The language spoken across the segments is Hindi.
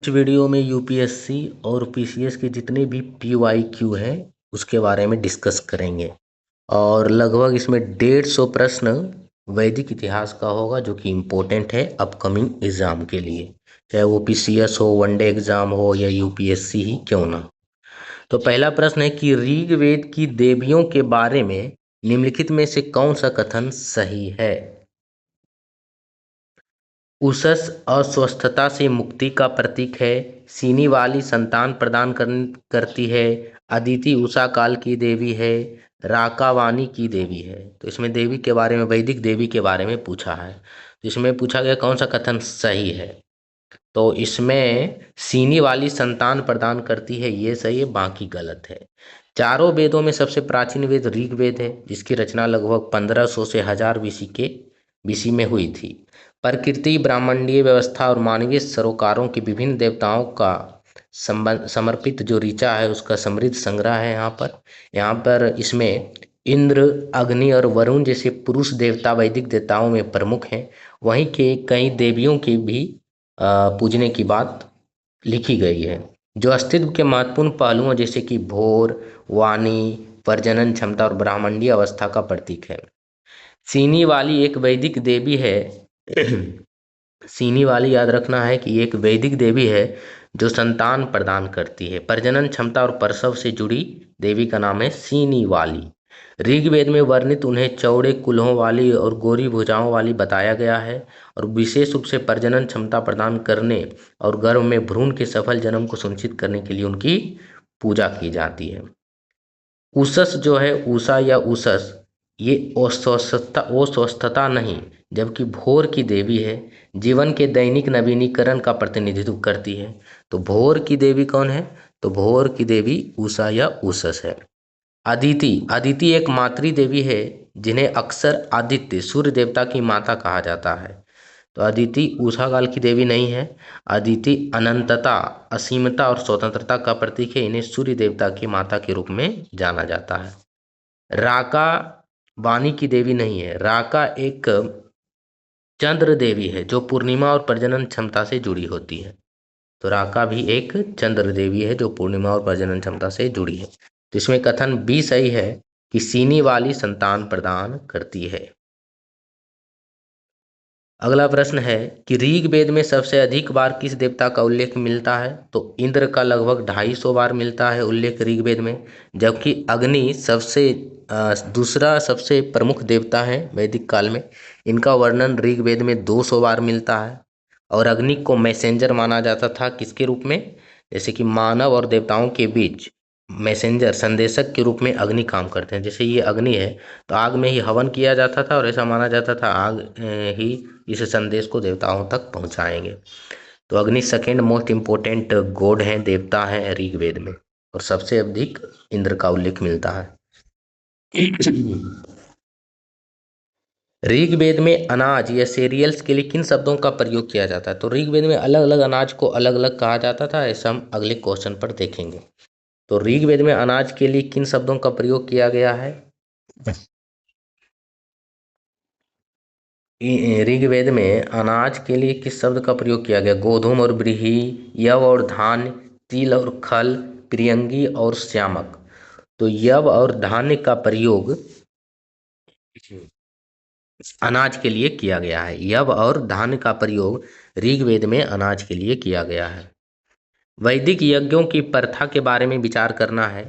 इस वीडियो में यूपीएससी और पीसीएस के जितने भी पीवाईक्यू हैं उसके बारे में डिस्कस करेंगे। और लगभग इसमें 150 प्रश्न वैदिक इतिहास का होगा जो कि इम्पोर्टेंट है अपकमिंग एग्जाम के लिए, चाहे वो पीसीएस हो, वनडे एग्जाम हो या यूपीएससी ही क्यों ना। तो पहला प्रश्न है कि ऋग्वेद की देवियों के बारे में निम्नलिखित में से कौन सा कथन सही है। उषस अस्वस्थता से मुक्ति का प्रतीक है। सीनी वाली संतान प्रदान करती है। अदिति उषा काल की देवी है। राकावानी की देवी है। तो इसमें देवी के बारे में, वैदिक देवी के बारे में पूछा है। तो इसमें पूछा गया कौन सा कथन सही है। तो इसमें सीनी वाली संतान प्रदान करती है, ये सही है, बाकी गलत है। चारों वेदों में सबसे प्राचीन वेद ऋग्वेद है, जिसकी रचना लगभग 1500 से 1000 बीसी में हुई थी। प्रकृति, ब्रह्मांडीय व्यवस्था और मानवीय सरोकारों के विभिन्न देवताओं का समर्पित जो ऋचा है उसका समृद्ध संग्रह है। यहाँ पर इसमें इंद्र, अग्नि और वरुण जैसे पुरुष देवता वैदिक देवताओं में प्रमुख हैं। वहीं के कई देवियों की भी पूजने की बात लिखी गई है, जो अस्तित्व के महत्वपूर्ण पहलुओं जैसे कि भोर, वाणी, प्रजनन क्षमता और ब्रह्मांडीय अवस्था का प्रतीक है। सीनी वाली एक वैदिक देवी है। सीनी वाली याद रखना है कि एक वैदिक देवी है जो संतान प्रदान करती है। प्रजनन क्षमता और प्रसव से जुड़ी देवी का नाम है सीनी वाली। ऋग्वेद में वर्णित उन्हें चौड़े कुल्हों वाली और गोरी भुजाओं वाली बताया गया है और विशेष रूप से प्रजनन क्षमता प्रदान करने और गर्भ में भ्रूण के सफल जन्म को सुनिश्चित करने के लिए उनकी पूजा की जाती है। उषस जो है, उषा या उषस, ये अस्वस्थता नहीं, जबकि भोर की देवी है, जीवन के दैनिक नवीनीकरण का प्रतिनिधित्व करती है। तो भोर की देवी कौन है? तो भोर की देवी उषा या उषस है। अदिति, अदिति एक मातृ देवी है जिन्हें अक्सर आदित्य सूर्य देवता की माता कहा जाता है। तो अदिति उषा काल की देवी नहीं है। अदिति अनंतता, असीमता और स्वतंत्रता का प्रतीक है। इन्हें सूर्य देवता की माता के रूप में जाना जाता है। राका वाणी की देवी नहीं है। राका एक चंद्र देवी है जो पूर्णिमा और प्रजनन क्षमता से जुड़ी होती है। तो राका भी एक चंद्र देवी है जो पूर्णिमा और प्रजनन क्षमता से जुड़ी है। तो इसमें कथन बी सही है कि सीनी वाली संतान प्रदान करती है। अगला प्रश्न है कि ऋग्वेद में सबसे अधिक बार किस देवता का उल्लेख मिलता है। तो इंद्र का लगभग 250 बार मिलता है उल्लेख ऋग्वेद में, जबकि अग्नि दूसरा सबसे प्रमुख देवता है वैदिक काल में। इनका वर्णन ऋग्वेद में 200 बार मिलता है। और अग्नि को मैसेंजर माना जाता था किसके रूप में? जैसे कि मानव और देवताओं के बीच मैसेंजर, संदेशक के रूप में अग्नि काम करते हैं। जैसे ये अग्नि है तो आग में ही हवन किया जाता था और ऐसा माना जाता था आग ही इस संदेश को देवताओं तक पहुंचाएंगे। तो अग्नि सेकेंड मोस्ट इम्पोर्टेंट गॉड हैं, देवता हैं ऋग्वेद में, और सबसे अधिक इंद्र का उल्लेख मिलता है। ऋग्वेद में अनाज या सीरियल्स के लिए किन शब्दों का प्रयोग किया जाता है। तो ऋग्वेद में अलग अलग अनाज को अलग अलग कहा जाता था, ऐसा हम अगले क्वेश्चन पर देखेंगे। तो ऋग्वेद में अनाज के लिए किन शब्दों का प्रयोग किया गया है? ऋग्वेद में अनाज के लिए किस शब्द का प्रयोग किया गया? गोधूम और व्रीहि, यव और धान्य, तिल और खल, प्रियंगी और श्यामक। तो यव और धान्य का प्रयोग अनाज के लिए किया गया है। यव और धान्य का प्रयोग ऋग्वेद में अनाज के लिए किया गया है। वैदिक यज्ञों की प्रथा के बारे में विचार करना है।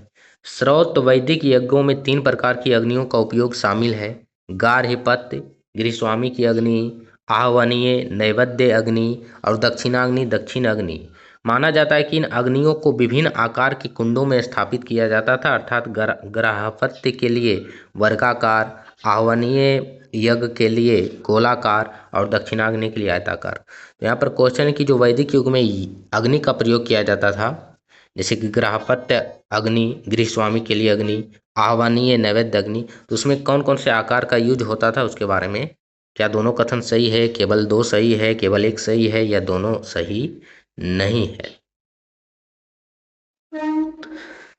श्रौत वैदिक यज्ञों में 3 प्रकार की अग्नियों का उपयोग शामिल है। गार्हपत्य, गृहस्वामी की अग्नि, आहवनीय नैवेद्य अग्नि और दक्षिणाग्नि, दक्षिण अग्नि। माना जाता है कि इन अग्नियों को विभिन्न आकार के कुंडों में स्थापित किया जाता था, अर्थात गार्हपत्य के लिए वर्गाकार, आहवनीय यज्ञ के लिए गोलाकार और दक्षिणाग्नि के लिए आयताकार। तो यहाँ पर क्वेश्चन है कि जो वैदिक युग में अग्नि का प्रयोग किया जाता था, जैसे कि गृहपत्य अग्नि, गृहस्वामी के लिए अग्नि, आहवनीय नैवेद्य अग्नि, तो उसमें कौन कौन से आकार का यूज होता था उसके बारे में क्या दोनों कथन सही है, केवल 2 सही है, केवल 1 सही है, या दोनों सही नहीं है?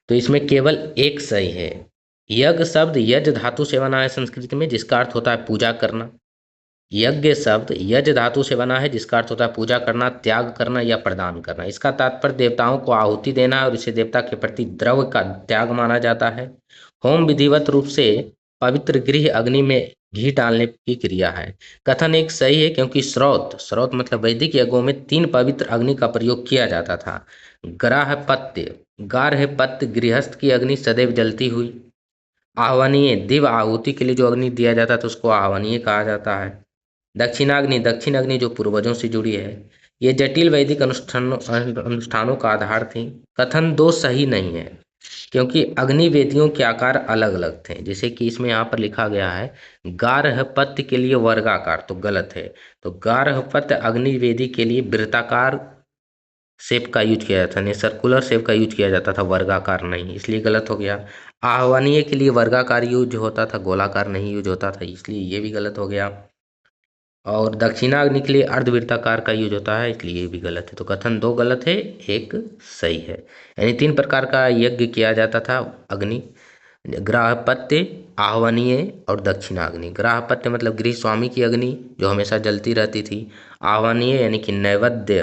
तो इसमें केवल 1 सही है। यज्ञ शब्द यज्ञ धातु से बना है संस्कृत में, जिसका अर्थ होता है पूजा करना। यज्ञ शब्द यज धातु से बना है, जिसका अर्थ होता है पूजा करना, त्याग करना या प्रदान करना। इसका तात्पर्य देवताओं को आहुति देना है और इसे देवता के प्रति द्रव्य का त्याग माना जाता है। होम विधिवत रूप से पवित्र गृह अग्नि में घी डालने की क्रिया है। कथन एक सही है, क्योंकि स्रोत स्रोत मतलब वैदिक यज्ञों में 3 पवित्र अग्नि का प्रयोग किया जाता था। गार्हपत्य गार्हपत्य गृहस्थ की अग्नि सदैव जलती हुई। आह्वनीय दिव्य आहुति के लिए जो अग्नि दिया जाता था उसको आह्वनीय कहा जाता है। दक्षिणाग्नि दक्षिण अग्नि जो पूर्वजों से जुड़ी है। ये जटिल वैदिक अनुष्ठानों का आधार थी। कथन दो सही नहीं है, क्योंकि अग्नि वेदियों के आकार अलग अलग थे। जैसे कि इसमें यहाँ पर लिखा गया है गार्हपत्य के लिए वर्गाकार, तो गलत है। तो गार्हपत्य अग्नि वेदी के लिए वृत्ताकार शेप का यूज किया जाता था, नहीं सर्कुलर शेप का यूज किया जाता था, वर्गाकार नहीं, इसलिए गलत हो गया। आह्वनीय के लिए वर्गाकार यूज होता था, गोलाकार नहीं यूज होता था, इसलिए ये भी गलत हो गया। और दक्षिणाग्नि के लिए अर्धवृत्ताकार का यूज होता है, इसलिए ये भी गलत है। तो कथन 2 गलत है, 1 सही है। यानी 3 प्रकार का यज्ञ किया जाता था अग्नि: ग्राहपत्य, आह्वनीय और दक्षिणाग्नि। ग्राहपत्य मतलब गृह स्वामी की अग्नि जो हमेशा जलती रहती थी। आह्वनीय यानी कि नैवेद्य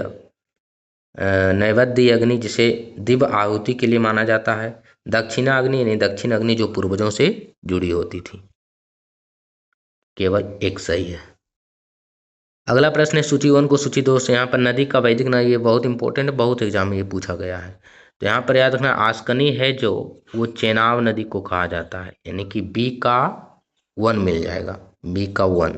अग्नि जिसे दिव्य आहुति के लिए माना जाता है। दक्षिणाग्नि यानी दक्षिण अग्नि जो पूर्वजों से जुड़ी होती थी। केवल 1 सही है। अगला प्रश्न है सूची 1 को सूची 2 से। यहाँ पर नदी का वैदिक नाम, ये बहुत इंपॉर्टेंट है, बहुत एग्जाम में ये पूछा गया है। तो यहाँ पर याद रखना आस्कनी है जो, वो चेनाब नदी को कहा जाता है, यानी कि बी का 1 मिल जाएगा, बी का 1।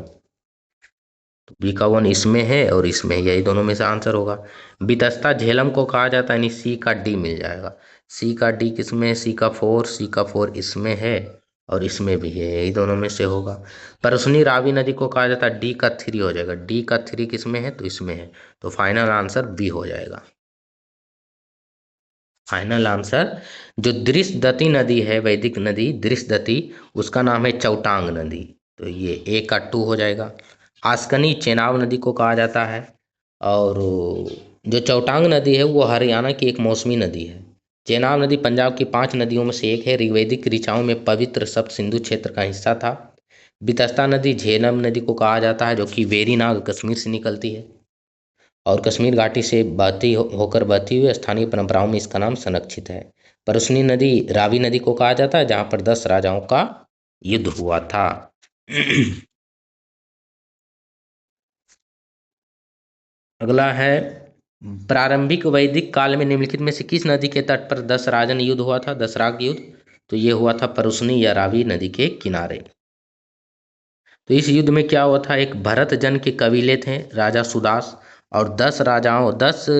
तो बी का 1 इसमें है और इसमें, यही दोनों में से आंसर होगा। बितस्ता झेलम को कहा जाता है, यानी सी का डी मिल जाएगा। सी का डी किसमें है? सी का 4, सी का 4 इसमें है और इसमें भी है, यही दोनों में से होगा। परसुनी रावी नदी को कहा जाता है, डी का 3 हो जाएगा। डी का 3 किसमें है? तो इसमें है। तो फाइनल आंसर बी हो जाएगा। फाइनल आंसर जो दृशदती नदी है, वैदिक नदी दृशदती, उसका नाम है चौटांग नदी। तो ये ए का 2 हो जाएगा। आस्कनी चेनाब नदी को कहा जाता है, और जो चौटांग नदी है वो हरियाणा की एक मौसमी नदी है। चेनाब नदी पंजाब की 5 नदियों में से एक है। ऋग्वैदिक ऋचाओं में पवित्र सप्त सिंधु क्षेत्र का हिस्सा था। बितस्ता नदी झेलम नदी को कहा जाता है, जो कि वेरीनाग कश्मीर से निकलती है और कश्मीर घाटी से होकर बहती हुई स्थानीय परंपराओं में इसका नाम संरक्षित है। परसुनी नदी रावी नदी को कहा जाता है, जहाँ पर 10 राजाओं का युद्ध हुआ था। अगला है प्रारंभिक वैदिक काल में निम्नलिखित में से किस नदी के तट पर 10 राजन युद्ध हुआ था, दसराग युद्ध? तो ये हुआ था परसुनी या रावी नदी के किनारे। तो इस युद्ध में क्या हुआ था? एक भरत जन के कबीले थे, राजा सुदास, और 10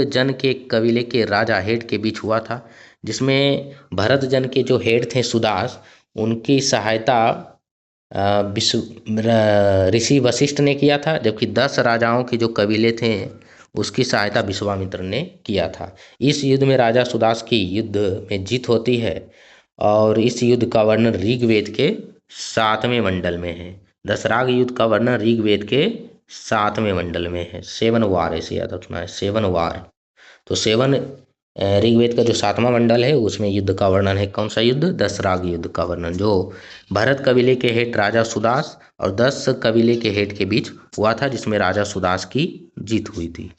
जन के कबीले के राजा हेड के बीच हुआ था, जिसमें भरत जन के जो हेड थे सुदास, उनकी सहायता ऋषि वशिष्ठ ने किया था, जबकि 10 राजाओं के जो कबीले थे उसकी सहायता विश्वामित्र ने किया था। इस युद्ध में राजा सुदास की युद्ध में जीत होती है, और इस युद्ध का वर्णन ऋग्वेद के 7वें मंडल में है। दसराग युद्ध का वर्णन ऋग्वेद के 7वें मंडल में है। 7 वार, ऐसे याद रखना है, 7 वार। तो 7 ऋग्वेद का जो 7वां मंडल है उसमें युद्ध का वर्णन है। कौन सा युद्ध? दसराग युद्ध का वर्णन, जो भरत कबीले के हेड राजा सुदास और 10 कबीले के हेड के बीच हुआ था, जिसमें राजा सुदास की जीत हुई थी।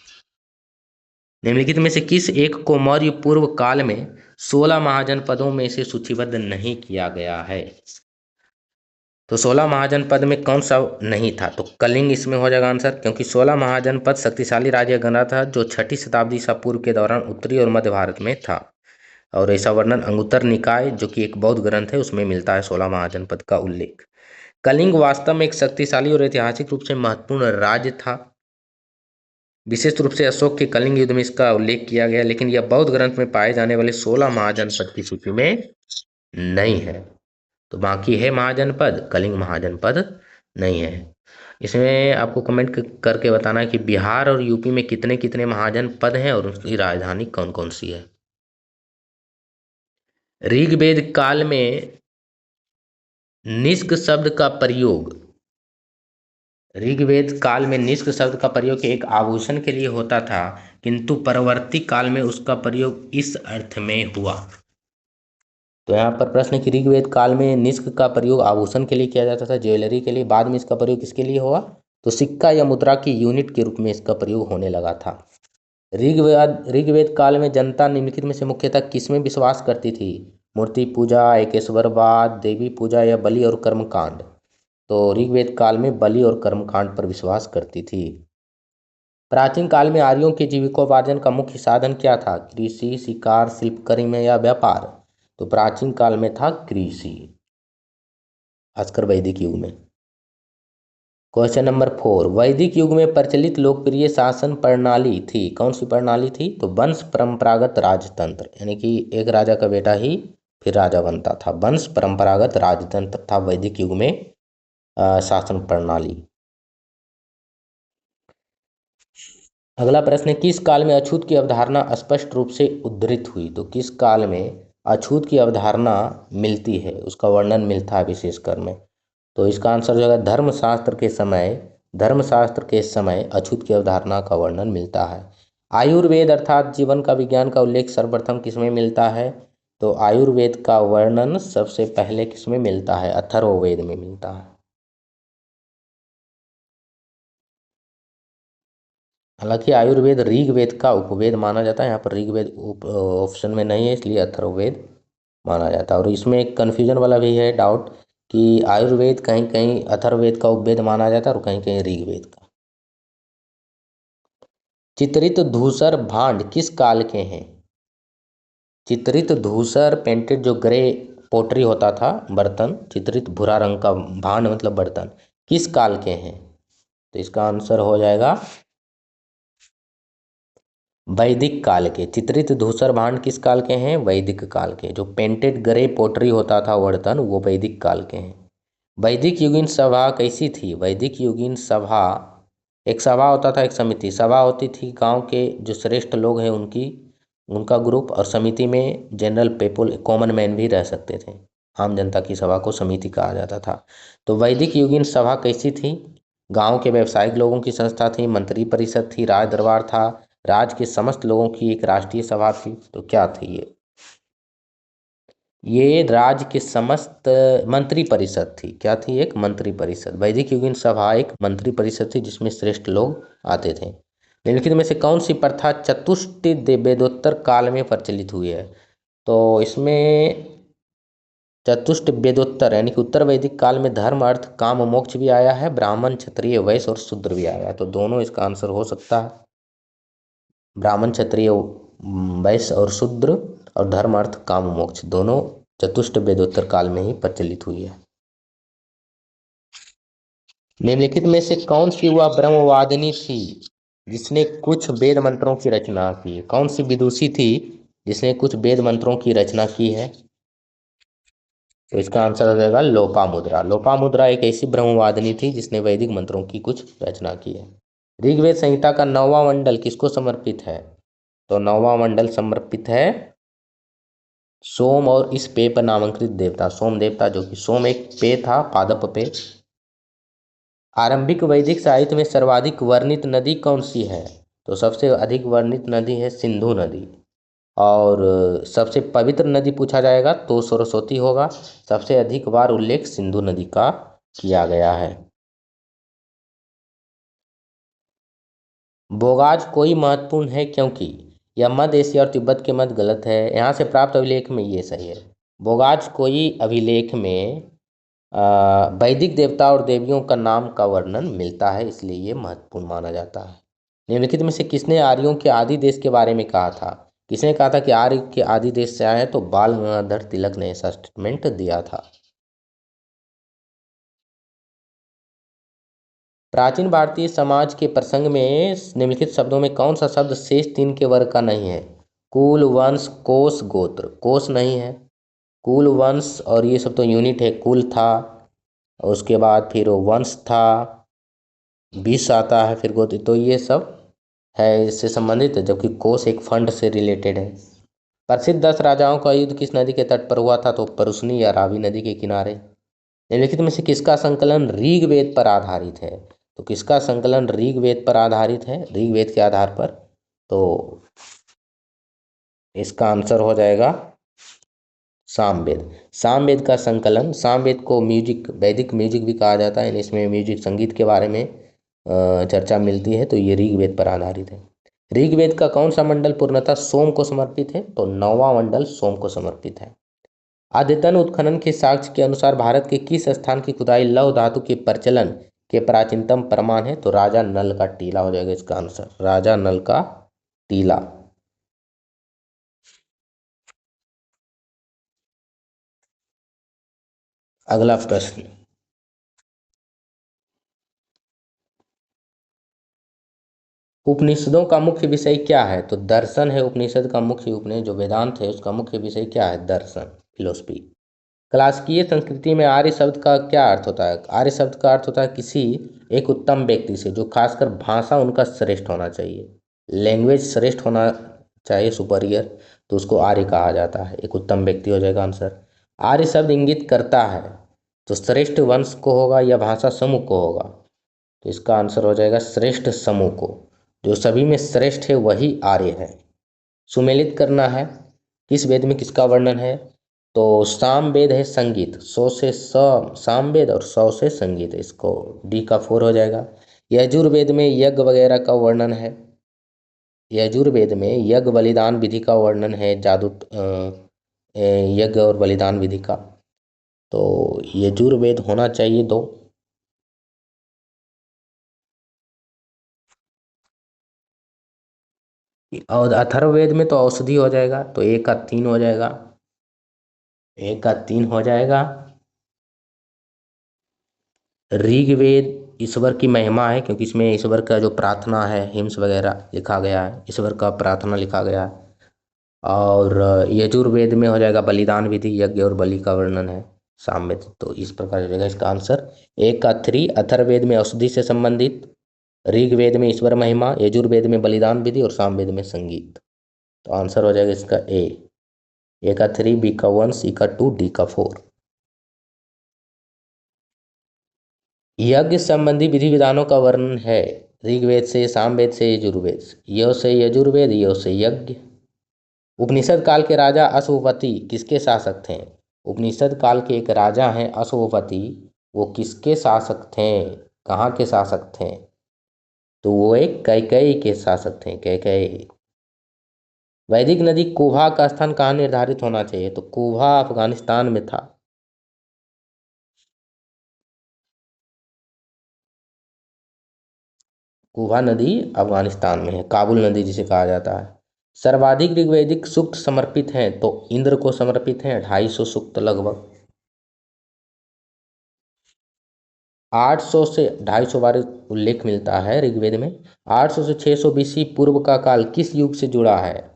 निम्नलिखित में से किस एक को मौर्य पूर्व काल में 16 महाजनपदों में से सूचीबद्ध नहीं किया गया है? तो 16 महाजनपद में कौन सा नहीं था? तो कलिंग इसमें हो जाएगा आंसर, क्योंकि 16 महाजनपद शक्तिशाली राज्य गणा था, जो 6ठी शताब्दी ईसा पूर्व के दौरान उत्तरी और मध्य भारत में था। और ऐसा वर्णन अंगुत्तर निकाय, जो कि एक बौद्ध ग्रंथ है, उसमें मिलता है 16 महाजनपद का उल्लेख। कलिंग वास्तव में एक शक्तिशाली और ऐतिहासिक रूप से महत्वपूर्ण राज्य था। विशेष रूप से अशोक के कलिंग युद्ध में इसका उल्लेख किया गया, लेकिन यह बौद्ध ग्रंथ में पाए जाने वाले 16 महाजनपद की सूची में नहीं है। तो बाकी है महाजनपद, कलिंग महाजनपद नहीं है। इसमें आपको कमेंट करके बताना है कि बिहार और यूपी में कितने कितने महाजनपद हैं और उसकी राजधानी कौन कौन सी है। ऋग्वेद काल में निष्क शब्द का प्रयोग, ऋग्वेद काल में निष्क शब्द का प्रयोग एक आभूषण के लिए होता था, किंतु परवर्ती काल में उसका प्रयोग इस अर्थ में हुआ। तो यहाँ पर प्रश्न है कि ऋग्वेद काल में निष्क का प्रयोग आभूषण के लिए किया जाता था, ज्वेलरी के लिए। बाद में इसका प्रयोग किसके लिए हुआ? तो सिक्का या मुद्रा की यूनिट के रूप में इसका प्रयोग होने लगा था। ऋग्वेद काल में जनता निम्नलिखित में से मुख्यतः किसमें विश्वास करती थी? मूर्ति पूजा, एकेश्वरवाद, देवी पूजा या बलि और कर्मकांड। तो ऋग्वेद काल में बलि और कर्मकांड पर विश्वास करती थी। प्राचीन काल में आर्यों के जीविकोपार्जन का मुख्य साधन क्या था? कृषि, शिकार, शिल्पकर्म में या व्यापार। तो प्राचीन काल में था कृषि, खासकर वैदिक युग में। क्वेश्चन नंबर 4, वैदिक युग में प्रचलित लोकप्रिय शासन प्रणाली थी, कौन सी प्रणाली थी? तो वंश परंपरागत राजतंत्र, यानी कि एक राजा का बेटा ही फिर राजा बनता था। वंश परंपरागत राजतंत्र था वैदिक युग में शासन प्रणाली। अगला प्रश्न है, किस काल में अछूत की अवधारणा स्पष्ट रूप से उद्धृत हुई? तो किस काल में अछूत की अवधारणा मिलती है, उसका वर्णन मिलता है विशेषकर में? तो इसका आंसर जो है धर्मशास्त्र के समय अछूत की अवधारणा का वर्णन मिलता है। आयुर्वेद अर्थात जीवन का विज्ञान का उल्लेख सर्वप्रथम किसमें मिलता है? तो आयुर्वेद का वर्णन सबसे पहले किसमें मिलता है? अथर्ववेद में मिलता है। हालांकि आयुर्वेद ऋग्वेद का उपवेद माना जाता है, यहाँ पर ऋग्वेद ऑप्शन में नहीं है, इसलिए अथर्ववेद माना जाता है। और इसमें एक कन्फ्यूजन वाला भी है डाउट कि आयुर्वेद कहीं कहीं अथर्ववेद का उपवेद माना जाता है और कहीं कहीं ऋग्वेद का। चित्रित धूसर भांड किस काल के हैं? चित्रित धूसर पेंटेड जो ग्रे पोटरी होता था, बर्तन, चित्रित भूरा रंग का भांड मतलब बर्तन, किस काल के हैं? तो इसका आंसर हो जाएगा वैदिक काल के। चित्रित धूसर भांड किस काल के हैं? वैदिक काल के। जो पेंटेड ग्रे पोटरी होता था बर्तन, वो वैदिक काल के हैं। वैदिक युगीन सभा कैसी थी? वैदिक युगीन सभा, एक सभा होता था, एक समिति सभा होती थी, गांव के जो श्रेष्ठ लोग हैं उनका ग्रुप, और समिति में जनरल पीपल, कॉमन मैन भी रह सकते थे। आम जनता की सभा को समिति कहा जाता था। तो वैदिक युगीन सभा कैसी थी? गांव के व्यावसायिक लोगों की संस्था थी, मंत्री परिषद थी, राज दरबार था, राज्य के समस्त लोगों की एक राष्ट्रीय सभा थी। तो क्या थी ये राज्य के समस्त मंत्री परिषद थी। क्या थी? एक मंत्री परिषद। वैदिक युगीन सभा एक मंत्री परिषद थी जिसमें श्रेष्ठ लोग आते थे। निम्नलिखित में से कौन सी प्रथा चतुष्ट वेदोत्तर काल में प्रचलित हुई है? तो इसमें चतुष्ट वेदोत्तर यानी कि उत्तर वैदिक काल में धर्म, अर्थ, काम, मोक्ष भी आया है, ब्राह्मण, क्षत्रिय, वैश्य और शूद्र भी आया है। तो दोनों इसका आंसर हो सकता है। ब्राह्मण, क्षत्रिय, वैश्य और शूद्र, और धर्म, अर्थ, काम, मोक्ष दोनों चतुष्ट वेदोत्तर काल में ही प्रचलित हुई है। निम्नलिखित में से कौन सी वह ब्रह्मवादिनी थी जिसने कुछ वेद मंत्रों की रचना की? कौन सी विदुषी थी जिसने कुछ वेद मंत्रों की रचना की है? तो इसका आंसर हो जाएगा लोपामुद्रा। लोपामुद्रा एक ऐसी ब्रह्मवादिनी थी जिसने वैदिक मंत्रों की कुछ रचना की है। ऋग्वेद संहिता का 9वां मंडल किसको समर्पित है? तो 9वां मंडल समर्पित है सोम और इस पे पर नामांकित देवता, सोम देवता, जो कि सोम एक पे था, पादप पे। आरंभिक वैदिक साहित्य में सर्वाधिक वर्णित नदी कौन सी है? तो सबसे अधिक वर्णित नदी है सिंधु नदी। और सबसे पवित्र नदी पूछा जाएगा तो सरस्वती होगा। सबसे अधिक बार उल्लेख सिंधु नदी का किया गया है। बोगाज कोई महत्वपूर्ण है क्योंकि यह मध्य एशिया और तिब्बत के मध्य गलत है, यहाँ से प्राप्त अभिलेख में ये सही है। बोगाज कोई अभिलेख में वैदिक देवता और देवियों का नाम का वर्णन मिलता है, इसलिए ये महत्वपूर्ण माना जाता है। निम्नलिखित में से किसने आर्यों के आदि देश के बारे में कहा था? किसने कहा था कि आर्य के आदि देश से आए हैं? तो बाल गंगाधर तिलक ने ऐसा स्टेटमेंट दिया था। प्राचीन भारतीय समाज के प्रसंग में निम्नलिखित शब्दों में कौन सा शब्द शेष तीन के वर्ग का नहीं है? कुल, वंश, कोश, गोत्र। कोश नहीं है, कुल, वंश और ये सब तो यूनिट है। कुल था, और उसके बाद फिर वंश था, विष आता है, फिर गोत्र, तो ये सब है इससे संबंधित है, जबकि कोश एक फंड से रिलेटेड है। प्रसिद्ध 10 राजाओं का युद्ध किस नदी के तट पर हुआ था? तो परुस्नी या रावी नदी के किनारे। निम्नलिखित में से किसका संकलन ऋग्वेद पर आधारित है? तो किसका संकलन ऋग्वेद पर आधारित है? ऋग्वेद के आधार पर। तो इसका आंसर हो जाएगा सामवेद। सामवेद का संकलन, सामवेद को म्यूजिक, वैदिक म्यूजिक भी कहा जाता है, इसमें म्यूजिक संगीत के बारे में चर्चा मिलती है, तो ये ऋग्वेद पर आधारित है। ऋग्वेद का कौन सा मंडल पूर्णतः सोम को समर्पित है? तो 9वां मंडल सोम को समर्पित है। अद्यतन उत्खनन के साक्ष्य के अनुसार भारत के किस स्थान की खुदाई लौह धातु के प्रचलन के प्राचीनतम प्रमाण है? तो राजा नल का टीला हो जाएगा इसका आंसर, राजा नल का टीला। अगला प्रश्न, उपनिषदों का मुख्य विषय क्या है? तो दर्शन है उपनिषद का मुख्य, उपनिषद जो वेदांत है उसका मुख्य विषय क्या है? दर्शन, फिलोसफी। क्लासिकीय संस्कृति में आर्य शब्द का क्या अर्थ होता है? आर्य शब्द का अर्थ होता है किसी एक उत्तम व्यक्ति से जो खासकर भाषा उनका श्रेष्ठ होना चाहिए, लैंग्वेज श्रेष्ठ होना चाहिए, सुपरियर, तो उसको आर्य कहा जाता है। एक उत्तम व्यक्ति हो जाएगा आंसर। आर्य शब्द इंगित करता है तो श्रेष्ठ वंश को होगा या भाषा समूह को होगा? तो इसका आंसर हो जाएगा श्रेष्ठ समूह को, जो सभी में श्रेष्ठ है वही आर्य है। सुमेलित करना है, किस वेद में किसका वर्णन है? तो साम वेद है संगीत, 100 से साम वेद और 100 से संगीत, इसको डी का 4 हो जाएगा। यजुर्वेद में यज्ञ वगैरह का वर्णन है, यजुर्वेद में यज्ञ बलिदान विधि का वर्णन है, यज्ञ और बलिदान विधि का, तो यजुर्वेद होना चाहिए 2। और अथर्ववेद में तो औषधि हो जाएगा, तो 1 का 3 हो जाएगा, 1 का 3 हो जाएगा। ऋग्वेद ईश्वर की महिमा है, क्योंकि इसमें ईश्वर का जो प्रार्थना है, हिम्स वगैरह लिखा गया है, ईश्वर का प्रार्थना लिखा गया है। और यजुर्वेद में हो जाएगा बलिदान विधि, यज्ञ और बलि का वर्णन है, सामवेद। तो इस प्रकार हो जाएगा इसका आंसर 1 का 3। अथर्ववेद में औषधि से संबंधित, ऋग्वेद में ईश्वर महिमा, यजुर्वेद में बलिदान विधि और सामवेद में संगीत। तो आंसर हो जाएगा इसका ए का 3, बी का 1, सी का 2, डी का 4। यज्ञ संबंधी विधि विधानों का वर्णन है ऋग्वेद से, सामवेद से, यजुर्वेद से। य से यजुर्वेद, य से यज्ञ। उपनिषद काल के राजा अश्वपति किसके शासक थे? उपनिषद काल के एक राजा हैं अश्वपति, वो किसके शासक थे, कहाँ के शासक थे? तो वो एक कैकेयी के शासक थे, कैकेयी। वैदिक नदी कुभा का स्थान कहाँ निर्धारित होना चाहिए? तो कुभा अफगानिस्तान में था। कुभा नदी अफगानिस्तान में है, काबुल नदी जिसे कहा जाता है। सर्वाधिक ऋग्वैदिक सूक्त समर्पित हैं, तो इंद्र को समर्पित हैं 250 सूक्त लगभग। 800 से 250 बार उल्लेख मिलता है ऋग्वेद में। 800 से 600 बीसी पूर्व का काल किस युग से जुड़ा है?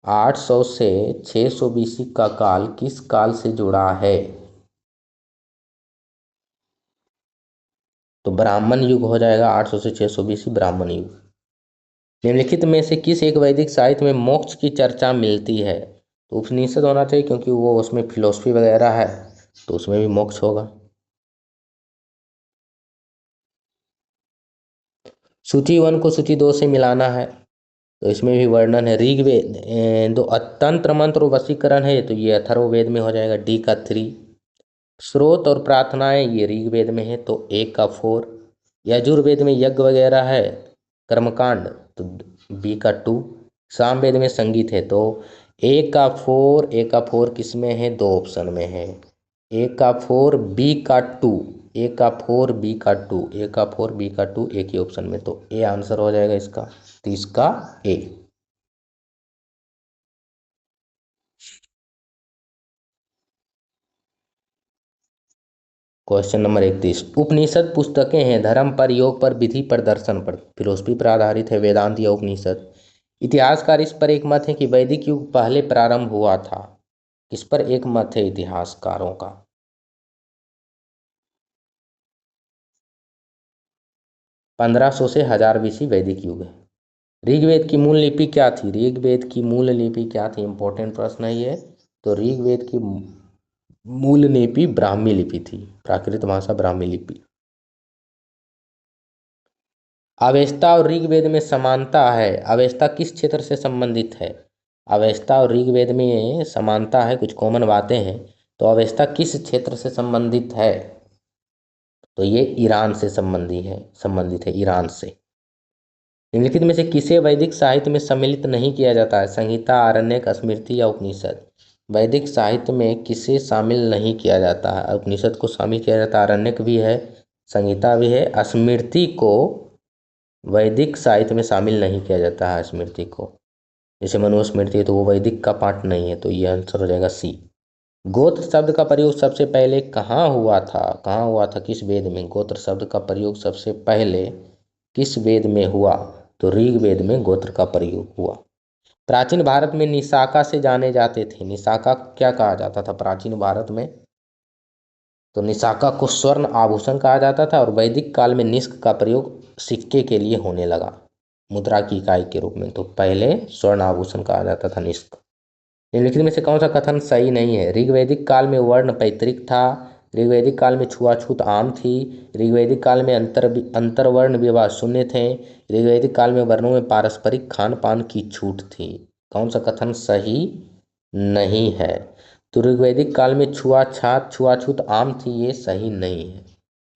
800 से 600 बीसी का काल किस काल से जुड़ा है? तो ब्राह्मण युग हो जाएगा, 800 से 600 बीसी ब्राह्मण युग। निम्नलिखित में से किस एक वैदिक साहित्य में मोक्ष की चर्चा मिलती है? तो उपनिषद होना चाहिए, क्योंकि वो उसमें फिलोसफी वगैरह है, तो उसमें भी मोक्ष होगा। सूची 1 को सूची 2 से मिलाना है, तो इसमें भी वर्णन है। ऋग्वेद दो तंत्र मंत्र वशीकरण है, तो ये अथर्ववेद में हो जाएगा, डी का 3। स्रोत और प्रार्थनाएं ये ऋग्वेद में है, तो 1 का 4। यजुर्वेद में यज्ञ वगैरह है, कर्मकांड, तो बी का 2। सामवेद में संगीत है, तो 1 का 4, 1 का 4 किस में है? 2 ऑप्शन में है। 1 का 4 बी का 2, 1 का 4 बी का 2, 1 का 4 बी का 2, एक ही ऑप्शन में, तो ए आंसर हो जाएगा इसका, 30 का ए। क्वेश्चन नंबर 31, उपनिषद पुस्तकें हैं धर्म पर, योग पर, विधि पर, दर्शन पर, फिलोसफी पर आधारित है वेदांत या उपनिषद। इतिहासकार इस पर एक मत है कि वैदिक युग पहले प्रारंभ हुआ था। किस पर एक मत है इतिहासकारों का? 1500 से 1000 बीसी वैदिक युग है। ऋग्वेद की मूल लिपि क्या थी? ऋग्वेद की मूल लिपि क्या थी? इंपॉर्टेंट प्रश्न है ये। तो ऋग्वेद की मूल लिपि ब्राह्मी लिपि थी, प्राकृत भाषा ब्राह्मी लिपि। अवेस्ता और ऋग्वेद में समानता है, अवेस्ता किस क्षेत्र से संबंधित है? अवेस्ता और ऋग्वेद में समानता है, कुछ कॉमन बातें हैं, तो अवेस्ता किस क्षेत्र से संबंधित है? तो ये ईरान से संबंधित है ईरान से। निम्नलिखित में से किसे वैदिक साहित्य में सम्मिलित नहीं किया जाता है? संहिता, आरण्यक, स्मृति या उपनिषद। वैदिक साहित्य में किसे शामिल नहीं किया जाता है? उपनिषद को शामिल किया जाता है, आरण्यक भी है, संहिता भी है। स्मृति को वैदिक साहित्य में शामिल नहीं किया जाता है। स्मृति को, जैसे मनुस्मृति है तो वो वैदिक का पाठ नहीं है, तो ये आंसर हो जाएगा सी। गोत्र शब्द का प्रयोग सबसे पहले कहाँ हुआ था? किस वेद में? गोत्र शब्द का प्रयोग सबसे पहले किस वेद में हुआ? तो ऋग्वेद में गोत्र का प्रयोग हुआ। प्राचीन भारत में निशाका से जाने जाते थे। निशाका क्या कहा जाता था प्राचीन भारत में? तो निशाका को स्वर्ण आभूषण कहा जाता था। और वैदिक काल में निष्क का प्रयोग सिक्के के लिए होने लगा, मुद्रा की इकाई के रूप में। तो पहले स्वर्ण आभूषण कहा जाता था निष्क। निम्नलिखित में से कौन सा कथन सही नहीं है? ऋग्वैदिक काल में वर्ण पैतृक था। ऋग्वैदिक काल में छुआछूत आम थी। ऋग्वैदिक काल में अंतर्वर्ण विवाह शून्य थे। ऋग्वैदिक काल में वर्णों में पारस्परिक खान पान की छूट थी। कौन सा कथन सही नहीं है? तो ऋग्वैदिक काल में छुआछूत आम थी, ये सही नहीं है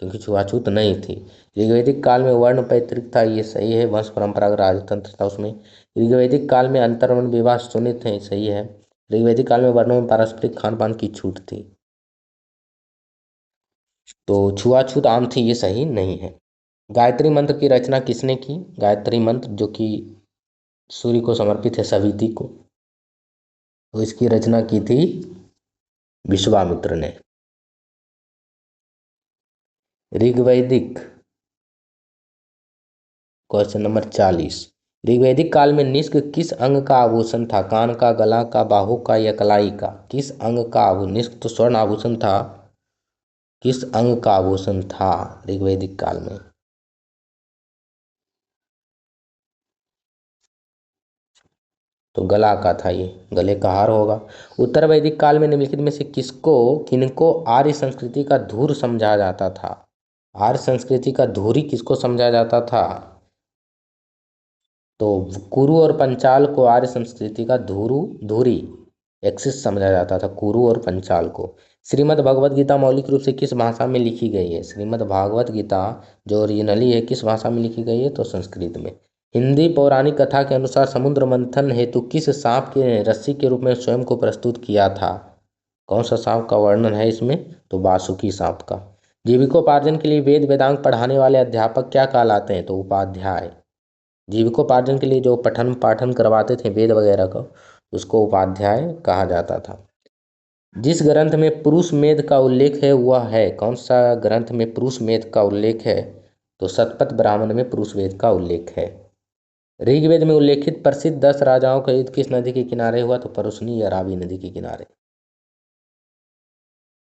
क्योंकि छुआछूत नहीं थी। ऋग्वैदिक काल में वर्ण पैतृक था, ये सही है, वंश परंपरा राजतंत्र था उसमें। ऋग्वैदिक काल में अंतर्वर्ण विवाह शून्य थे, सही है। ऋग्वैदिक काल में वर्णों में पारस्परिक खान पान की छूट थी। तो छुआछूत आम थी, ये सही नहीं है। गायत्री मंत्र की रचना किसने की? गायत्री मंत्र जो कि सूर्य को समर्पित है, सविति को, तो इसकी रचना की थी विश्वामित्र ने। ऋग्वैदिक क्वेश्चन नंबर 40। ऋग्वैदिक काल में निष्क किस अंग का आभूषण था? कान का, गला का, बाहु का या कलाई का? किस अंग का आभूषण? निष्क तो स्वर्ण आभूषण था, किस अंग का आभूषण था ऋग्वैदिक काल में? तो गला का था, ये गले का हार होगा। उत्तर वैदिक काल में निम्नलिखित में से किनको आर्य संस्कृति का धूर समझा जाता था? आर्य संस्कृति का धूरी किसको समझा जाता था? तो कुरु और पंचाल को आर्य संस्कृति का धूरी एक्सिस समझा जाता था, कुरु और पंचाल को। श्रीमद् भगवद गीता मौलिक रूप से किस भाषा में लिखी गई है? श्रीमद् भागवत गीता जो ओरिजिनली है किस भाषा में लिखी गई है? तो संस्कृत में। हिंदी पौराणिक कथा के अनुसार समुद्र मंथन हेतु किस सांप के रस्सी के रूप में स्वयं को प्रस्तुत किया था? कौन सा सांप का वर्णन है इसमें? तो वासुकी सांप का। जीविकोपार्जन के लिए वेद वेदांग पढ़ाने वाले अध्यापक क्या कहलाते हैं? तो उपाध्याय। जीविकोपार्जन के लिए जो पठन पाठन करवाते थे वेद वगैरह का, उसको उपाध्याय कहा जाता था। जिस ग्रंथ में पुरुष मेध का उल्लेख है वह है? कौन सा ग्रंथ में पुरुष मेध का उल्लेख है? तो शतपथ ब्राह्मण में पुरुष वेद का उल्लेख है। ऋग्वेद में उल्लेखित प्रसिद्ध 10 राजाओं का युद्ध किस नदी के किनारे हुआ? तो परुशनी या रावी नदी के किनारे।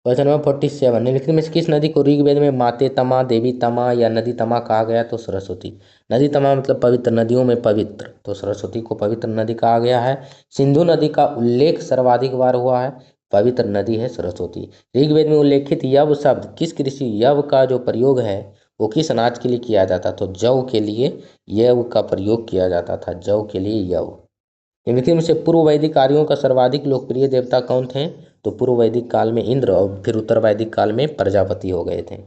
Question number 47। निम्नलिखित में से किस नदी को ऋग्वेद में माते तमा, देवी तमा या नदी तमा कहा गया? तो सरस्वती। नदी तमा मतलब पवित्र, नदियों में पवित्र, तो सरस्वती को पवित्र नदी कहा गया है। सिंधु नदी का उल्लेख सर्वाधिक बार हुआ है, पवित्र नदी है सरस्वती। ऋग्वेद में उल्लेखित यव शब्द किस कृषि, यव का जो प्रयोग है वो किस अनाज के लिए किया जाता? तो जौ के लिए यव का प्रयोग किया जाता था, जौ के लिए यव। निम्नलिखित में से पूर्व वैदिक आर्यों का सर्वाधिक लोकप्रिय देवता कौन थे? तो पूर्व वैदिक काल में इंद्र और फिर उत्तर वैदिक काल में प्रजापति हो गए थे।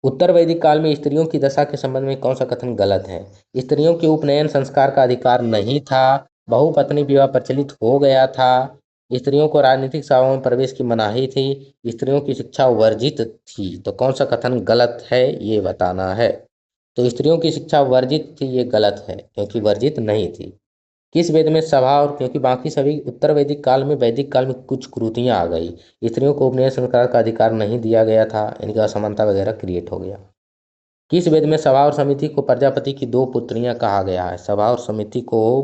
उत्तर वैदिक काल में स्त्रियों की दशा के संबंध में कौन सा कथन गलत है? स्त्रियों के उपनयन संस्कार का अधिकार नहीं था, बहुपत्नी विवाह प्रचलित हो गया था, स्त्रियों को राजनीतिक सेवाओं में प्रवेश की मनाही थी, स्त्रियों की शिक्षा वर्जित थी। तो कौन सा कथन गलत है ये बताना है। तो स्त्रियों की शिक्षा वर्जित थी, ये गलत है क्योंकि वर्जित नहीं थी। किस वेद में सभा, और क्योंकि बाकी सभी उत्तर वैदिक काल में, वैदिक काल में कुछ कुरीतियां आ गई, स्त्रियों को उपनयन संस्कार का अधिकार नहीं दिया गया था, इनकी असमानता वगैरह क्रिएट हो गया। किस वेद में सभा और समिति को प्रजापति की दो पुत्रियां कहा गया है? सभा और समिति को